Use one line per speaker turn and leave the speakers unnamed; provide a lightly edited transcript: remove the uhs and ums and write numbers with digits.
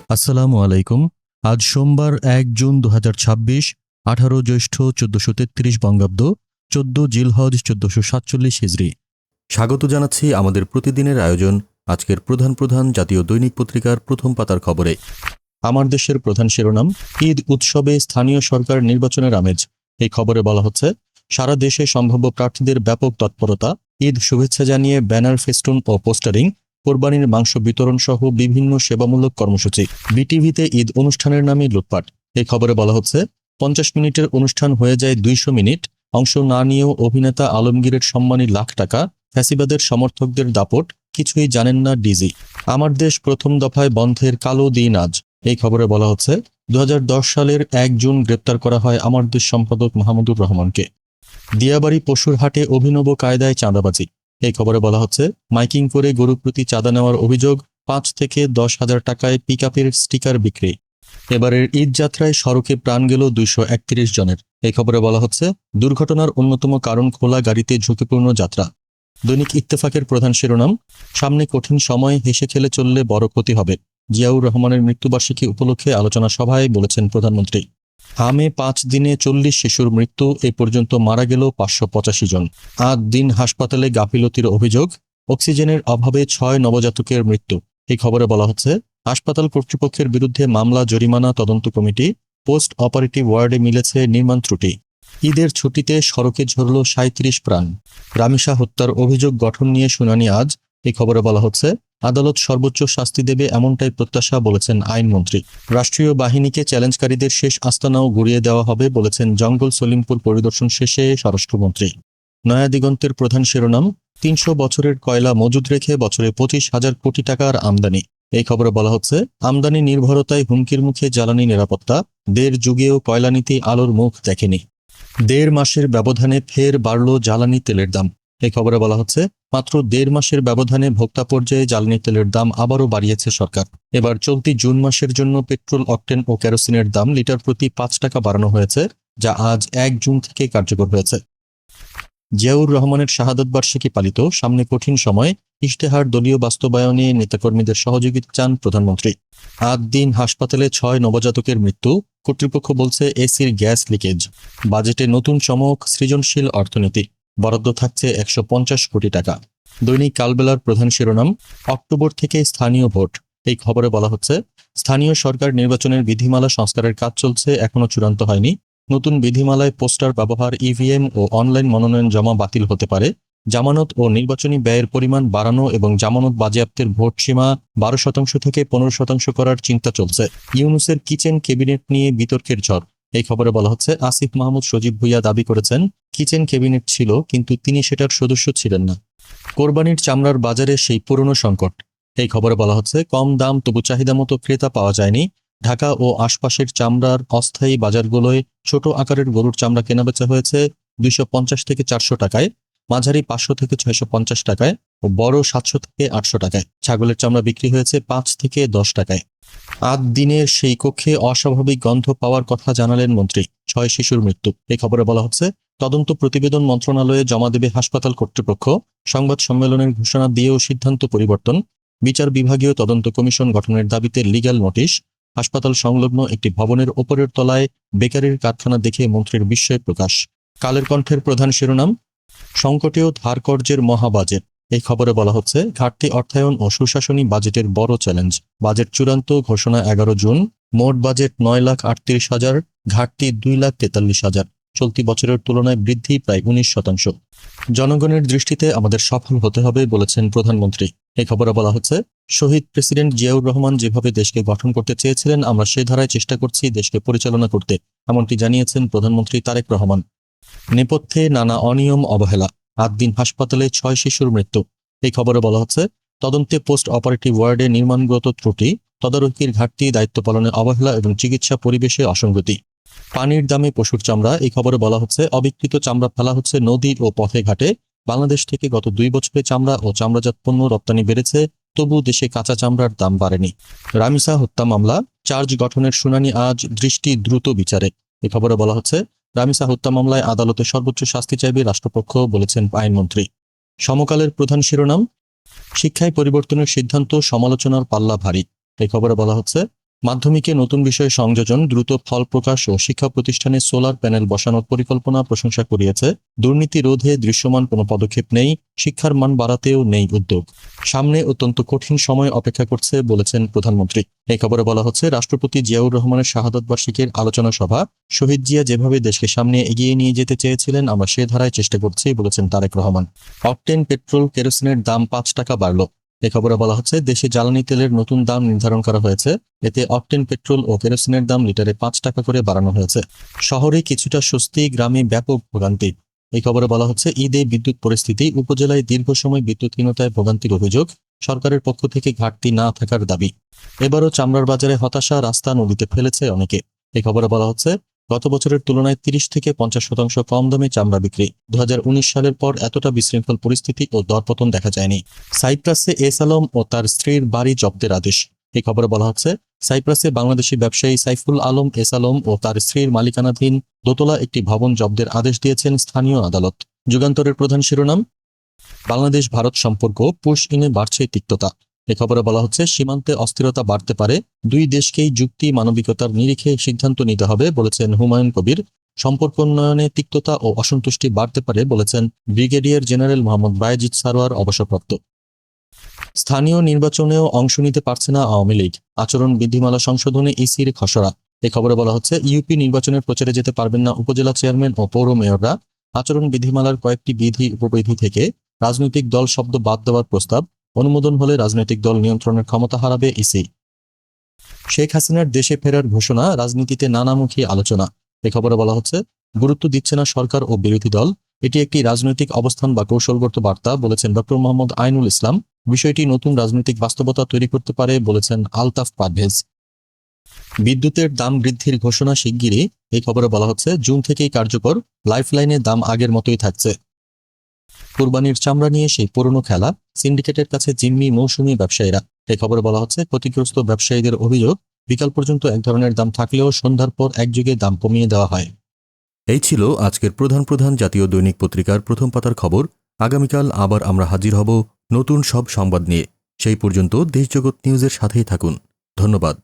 আসসালামু আলাইকুম। আজ সোমবার ১ জুন ২০২৬, ১৮ জ্যৈষ্ঠ ১৪৩৩ বঙ্গাব্দ, ১৪ জিলহজ ১৪৪৭ হিজরি। স্বাগত জানাচ্ছি আমাদের প্রতিদিনের আয়োজন আজকের প্রধান প্রধান জাতীয় দৈনিক পত্রিকার প্রথম পাতার খবরে। আমার দেশের প্রধান শিরোনাম, ঈদ উৎসবে স্থানীয় সরকার নির্বাচনের আমেজ। এই খবরে বলা হচ্ছে, সারা দেশে সম্ভাব্য প্রার্থীদের ব্যাপক তৎপরতা, ঈদ শুভেচ্ছা জানিয়ে ব্যানার, ফেস্টুন ও পোস্টারিং, কোরবানির মাংস বিতরণ সহ বিভিন্ন সেবামূলক কর্মসূচি। বিটিভিতে ঈদ অনুষ্ঠানের নামে লুটপাট। এই খবরে বলা হচ্ছে, ৫০ মিনিটের অনুষ্ঠান হয়ে যায় ২০০ মিনিট। অংশ না নিয়েও অভিনেতা আলমগীরের সম্মানী লাখ টাকা। ফ্যাসিবাদের সমর্থকদের দাপট, কিছুই জানেন না ডিজি। আমার দেশ প্রথম দফায় বন্ধের কালো দিন আজ। এই খবরে বলা হচ্ছে, ২০১০ সালের ১ জুন গ্রেপ্তার করা হয় আমার দেশ সম্পাদক মাহমুদুর রহমানকে। দিয়াবাড়ি পশুর হাটে অভিনব কায়দায় চাঁদাবাজি। এই খবরে বলা হচ্ছে, মাইকিং করে গরু প্রতি চাঁদা নেওয়ার অভিযোগ, ৫ থেকে ১০,০০০ টাকায় পিকআপের স্টিকার বিক্রি। এবারের ঈদ যাত্রায় সড়কে প্রাণ গেল ২৩১ জনের। এই খবরে বলা হচ্ছে, দুর্ঘটনার অন্যতম কারণ খোলা গাড়িতে ঝুঁকিপূর্ণ যাত্রা। দৈনিক ইত্তেফাকের প্রধান শিরোনাম, সামনে কঠিন সময়, হেসে খেলে চললে বড় ক্ষতি হবে। জিয়াউর রহমানের মৃত্যুবার্ষিকী উপলক্ষে আলোচনা সভায় বলেছেন প্রধানমন্ত্রী। হামে ৫ দিনে ৪০ শিশুর মৃত্যু, এ পর্যন্ত মারা গেল ৫৮৫ জন। ৮ দিন হাসপাতালে গাফিলতির অভিযোগ, অক্সিজেনের অভাবে ৬ নবজাতকের মৃত্যু। এই খবরে বলা হচ্ছে, হাসপাতাল কর্তৃপক্ষের বিরুদ্ধে মামলা, জরিমানা, তদন্ত কমিটি। পোস্ট অপারেটিভ ওয়ার্ডে মিলেছে নির্মাণ ত্রুটি। ঈদের ছুটিতে সড়কে ঝরল ৩৭ প্রাণ। রামিসা হত্যার অভিযোগ গঠন নিয়ে শুনানি আজ। এই খবরে বলা হচ্ছে, আদালত সর্বোচ্চ শাস্তি দেবে এমনটাই প্রত্যাশা, বলেছেন আইনমন্ত্রী। রাষ্ট্রীয় বাহিনীকে চ্যালেঞ্জকারীদের শেষ আস্তানাও গুড়িয়ে দেওয়া হবে, বলেছেন জঙ্গল সলিমপুর পরিদর্শন শেষে স্বরাষ্ট্রমন্ত্রী। নয়া দিগন্তের প্রধান শিরোনাম, ৩০০ বছরের কয়লা মজুদ রেখে বছরে ২৫,০০০ কোটি টাকার আমদানি। এই খবরে বলা হচ্ছে, আমদানি নির্ভরতায় হুমকির মুখে জ্বালানি নিরাপত্তা। ১.৫ যুগেও কয়লা নীতি আলোর মুখ দেখেনি। ১.৫ মাসের ব্যবধানে ফের বাড়ল জ্বালানি তেলের দাম। এই খবরে বলা হচ্ছে, মাত্র ১.৫ মাসের ব্যবধানে ভোক্তা পর্যায়ে জ্বালানি তেলের দাম আবারও বাড়িয়েছে সরকার। এবার চলতি জুন মাসের জন্য পেট্রোল, অকটেন ও কেরোসিনের দাম লিটার প্রতি ৫ টাকা বাড়ানো হয়েছে, যা আজ ১ জুন থেকে কার্যকর হয়েছে। জিয়াউর রহমানের শাহাদত বার্ষিকী পালিত, সামনে কঠিন সময়, ইশতেহার দলীয় বাস্তবায়নে নেতাকর্মীদের সহযোগিতা চান প্রধানমন্ত্রী। ৮ দিন হাসপাতালে ৬ নবজাতকের মৃত্যু, কর্তৃপক্ষ বলছে এসির গ্যাস লিকেজ। বাজেটে নতুন চমক, সৃজনশীল অর্থনীতি, বরাদ্দ থাকছে ১৫০ কোটি টাকা। দৈনিক কালবেলার প্রধান শিরোনাম, অক্টোবর থেকে স্থানীয় ভোট। এই খবরে বলা হচ্ছে, স্থানীয় সরকার নির্বাচনের বিধিমালা সংস্কারের কাজ চলছে, এখনো চূড়ান্ত হয়নি। নতুন বিধিমালায় পোস্টার ব্যবহার, ইভিএম ও অনলাইন মনোনয়ন জমা বাতিল হতে পারে। জামানত ও নির্বাচনী ব্যয়ের পরিমাণ বাড়ানো এবং জামানত বাজেয়াপ্তের ভোট সীমা ১২% থেকে ১৫% করার চিন্তা চলছে। ইউনূসের কিচেন ক্যাবিনেট নিয়ে বিতর্কের ঝড়। এই খবরে বলা হচ্ছে, আসিফ মাহমুদ সজীব ভুইয়া দাবি করেছেন, কিচেন ক্যাবিনেট ছিল, কিন্তু তিনি সেটার সদস্য ছিলেন না। কোরবানির চামড়ার বাজারে সেই পুরনো সংকট। এই খবরে বলা হচ্ছে, কম দাম তবু চাহিদা মতো ক্রেতা পাওয়া যায়নি। ঢাকা ও আশপাশের চামড়ার অস্থায়ী বাজারগুলোয় ছোট আকারের গরুর চামড়া কেনাবেচা হয়েছে ২৫০ থেকে ৪০০ টাকায়, মাঝারি ৫০০ থেকে ৬৫০ টাকায় ও বড় ৭০০ থেকে ৮০০ টাকায়। ছাগলের চামড়া বিক্রি হয়েছে ৫ থেকে ১০ টাকায়। ৮ দিনের সেই কক্ষে অস্বাভাবিক গন্ধ পাওয়ার কথা জানালেন মন্ত্রী। ৬ শিশুর মৃত্যু। এই খবরে বলা হচ্ছে, তদন্ত প্রতিবেদন মন্ত্রণালয়ে জমা দেবে হাসপাতাল কর্তৃপক্ষ। সংবাদ সম্মেলনের ঘোষণা দিয়েও সিদ্ধান্ত পরিবর্তন। বিচার বিভাগীয় তদন্ত কমিশন গঠনের দাবিতে লিগ্যাল নোটিশ। হাসপাতাল সংলগ্ন একটি ভবনের ওপরের তলায় বেকারির কারখানা দেখে মন্ত্রীর বিস্ময় প্রকাশ। কালের কণ্ঠের প্রধান শিরোনাম, সংকটেও ধার কর্যের মহাবাজেট। এই খবরে বলা হচ্ছে, ঘাটতি অর্থায়ন ও সুশাসনী বাজেটের বড় চ্যালেঞ্জ। বাজেট চূড়ান্ত ঘোষণা ১১ জুন। মোট বাজেট ৯,৩৮,০০০, ঘাটতি ২,৪৩,০০০। চলতি বছরের তুলনায় বৃদ্ধি প্রায় ১৯%। জনগণের দৃষ্টিতে আমাদের সফল হতে হবে, বলেছেন প্রধানমন্ত্রী। এই খবরে বলা হচ্ছে, শহীদ প্রেসিডেন্ট জিয়াউর রহমান যেভাবে দেশকে গঠন করতে চেয়েছিলেন, আমরা সে ধারায় চেষ্টা করছি দেশকে পরিচালনা করতে, এমনটি জানিয়েছেন প্রধানমন্ত্রী তারেক রহমান। নেপথ্যে নানা অনিয়ম, অবহেলা। ৮ দিন হাসপাতালে ৬ শিশুর মৃত্যু। এই খবরে বলা হচ্ছে, তদন্তে পোস্ট অপারেটিভ ওয়ার্ডে নির্মাণগত ত্রুটি, তদারকির ঘাটতি, দায়িত্ব পালনে অবহেলা এবং চিকিৎসা পরিবেশে অসঙ্গতি। পানির দামে পশুর চামড়া। এই খবরে বলা হচ্ছে, অবিকৃত চামড়া ফেলা হচ্ছে নদী ও পথে ঘাটে। বাংলাদেশ থেকে গত ২ বছরে চামড়া ও চামড়াজাত পণ্য রপ্তানি বেড়েছে, তবু দেশে কাঁচা চামড়ার দাম বাড়েনি। রামিসা হত্যা মামলা, চার্জ গঠনের শুনানি আজ, দৃষ্টি দ্রুত বিচারে। এই খবরে বলা হচ্ছে, রামিসা হত্যা মামলায় আদালতে সর্বোচ্চ শাস্তি চাইবে রাষ্ট্রপক্ষ, বলেছেন আইনমন্ত্রী। সমকালের প্রধান শিরোনাম, শিক্ষায় পরিবর্তনের সিদ্ধান্ত, সমালোচনার পাল্লা ভারী। এই খবরে বলা হচ্ছে, মাধ্যমিকে নতুন বিষয় সংযোজন, দ্রুত ফল প্রকাশ ও শিক্ষা প্রতিষ্ঠানে সোলার প্যানেল বসানোর পরিকল্পনা প্রশংসা কুড়িয়েছে। দুর্নীতি রোধে দৃশ্যমান কোনো পদক্ষেপ নেই, শিক্ষার মান বাড়াতেও নেই উদ্যোগ। সামনে অত্যন্ত কঠিন সময় অপেক্ষা করছে বলেছেন প্রধানমন্ত্রী। এই খবরে বলা হচ্ছে, রাষ্ট্রপতি জিয়াউর রহমানের শাহাদত বার্ষিকীর আলোচনা সভা। শহীদ জিয়া যেভাবে দেশকে সামনে এগিয়ে নিয়ে যেতে চেয়েছিলেন, আমরা সে ধারায় চেষ্টা করছি বলেছেন তারেক রহমান। অকটেন পেট্রোল কেরোসিনের দাম 5 টাকা বাড়ল। এই খবরে বলা হচ্ছে, দেশে জ্বালানি তেলের নতুন দাম নির্ধারণ করা হয়েছে। এতে অকটেন পেট্রোল ও কেরোসিনের দাম লিটারে 5 টাকা করে বাড়ানো হয়েছে। শহরে কিছুটা স্বস্তি, গ্রামে ব্যাপক ভোগান্তি। এই খবরে বলা হচ্ছে, ঈদে বিদ্যুৎ পরিস্থিতি। উপজেলায় দীর্ঘ সময় বিদ্যুৎহীনতায় ভোগান্তির অভিযোগ, সরকারের পক্ষ থেকে ঘাটতি না থাকার দাবি। এবারও চামড়ার বাজারে হতাশা, রাস্তা নদীতে ফেলেছে অনেকে। এই খবরে বলা হচ্ছে, গত বছরের তুলনায় 30 থেকে 50% কম দামে চামড়া বিক্রি। 2019 সালের পর এতটা বিশৃঙ্খল পরিস্থিতি ও দরপতন দেখা যায়নি। সাইপ্রাসে এস আলম ও তার স্ত্রীর বাড়ি জব্দের আদেশ। এই খবরে বলা হচ্ছে, সাইপ্রাসে বাংলাদেশি ব্যবসায়ী সাইফুল আলম এস আলম ও তার স্ত্রীর মালিকানাধীন দোতলা একটি ভবন জব্দের আদেশ দিয়েছেন স্থানীয় আদালত। যুগান্তরের প্রধান শিরোনাম, বাংলাদেশ ভারত সম্পর্ক পুশ ইনে বাড়ছে তিক্ততা। এ খবরে বলা হচ্ছে, সীমান্তে অস্থিরতা বাড়তে পারে, দুই দেশকেই যুক্তি মানবিকতার নিরিখে সিদ্ধান্ত নিতে হবে বলেছেন হুমায়ুন কবির। সম্পর্ক উন্নয়নে তিক্ততা ও অসন্তুষ্টি বাড়তে পারে বলেছেন ব্রিগেডিয়ার জেনারেল মোহাম্মদ বায়েজিদ সারোয়ার, অবসরপ্রাপ্ত। স্থানীয় নির্বাচনেও অংশ নিতে পারছে না আওয়ামী লীগ, আচরণ বিধিমালা সংশোধনে ইসির খসড়া। এ খবরে বলা হচ্ছে, ইউপি নির্বাচনের প্রচারে যেতে পারবেন না উপজেলা চেয়ারম্যান ও পৌর মেয়ররা। আচরণ বিধিমালার কয়েকটি বিধি উপবিধি থেকে রাজনৈতিক দল শব্দ বাদ দেওয়ার প্রস্তাব। অনুমোদন হলে রাজনৈতিক দল নিয়ন্ত্রণের ক্ষমতা হারাবে ইসি। শেখ হাসিনার দেশে ফেরার ঘোষণা, রাজনীতিতে নানামুখী আলোচনা। এ খবরে বলা হচ্ছে, গুরুত্ব দিচ্ছে না সরকার ও বিরোধী দল, এটি একটি রাজনৈতিক অবস্থান বা কৌশলগত বার্তা বলেছেন ডক্টর মোহাম্মদ আইনুল ইসলাম। বিষয়টি নতুন রাজনৈতিক বাস্তবতা তৈরি করতে পারে বলেছেন আলতাফ পারভেজ। বিদ্যুতের দাম বৃদ্ধির ঘোষণা শিগগিরই। এই খবরে বলা হচ্ছে, জুন থেকেই কার্যকর, লাইফলাইনের দাম আগের মতোই থাকছে। কুরবানির চামড়া নিয়ে সেই পুরনো খেলা, সিন্ডিকেটের কাছে জিম্মি মৌসুমী ব্যবসায়ীরা। এই খবরে বলা হচ্ছে, ক্ষতিগ্রস্ত ব্যবসায়ীদের অভিযোগ, বিকাল পর্যন্ত এক ধরনের দাম থাকলেও সন্ধ্যার পর একযোগে দাম কমিয়ে দেওয়া হয়। এই ছিল আজকের প্রধান প্রধান জাতীয় দৈনিক পত্রিকার প্রথম পাতার খবর। আগামীকাল আবার আমরা হাজির হব নতুন সব সংবাদ নিয়ে। সেই পর্যন্ত দেশজগৎ নিউজের সাথেই থাকুন। ধন্যবাদ।